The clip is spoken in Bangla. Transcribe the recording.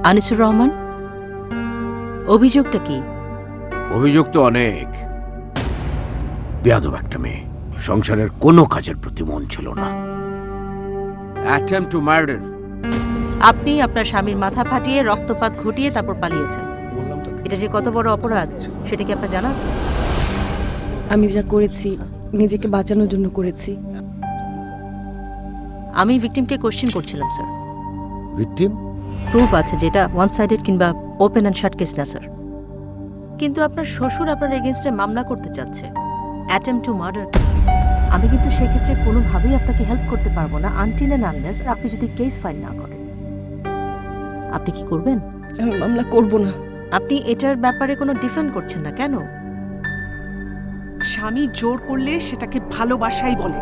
আনিসুর রহমান, অভিযোগটা কি? অভিযোগ তো অনেক। বেয়াদব একটা মেয়ে, সংসারের কোনো কাজের প্রতি মন ছিল না। Attempt to murder. আপনি আপনার স্বামীর মাথা ফাটিয়ে রক্তপাত ঘটিয়ে তারপর পালিয়েছেন। এটা যে কত বড় অপরাধ সেটা কি আপনার জানা আছে? আমি যা করেছি নিজেকে বাঁচানোর জন্য করেছি। আমি ভিকটিমকে কোশ্চেন করছিলাম স্যার। ভিকটিম? প্রুফ আছে যেটা ওয়ান সাইডেড কিংবা ওপেন অ্যান্ড শাট কেস না স্যার। কিন্তু আপনার শ্বশুর আপনার এগেনস্টে মামলা করতে চাচ্ছে, অ্যাটেম্পট টু মার্ডার কেস। আমি কিন্তু সেক্ষেত্রে কোনোভাবেই আপনাকে হেল্প করতে পারবো না আনটিল অ্যান্ড আনলেস আপনি যদি কেস ফাইল না করেন। আপনি কি করবেন? আমি মামলা করব না। আপনি এটার ব্যাপারে কোনো ডিফেন্ড করছেন না কেন? স্বামী জোর করলে সেটাকে ভালোবাসাই বলে।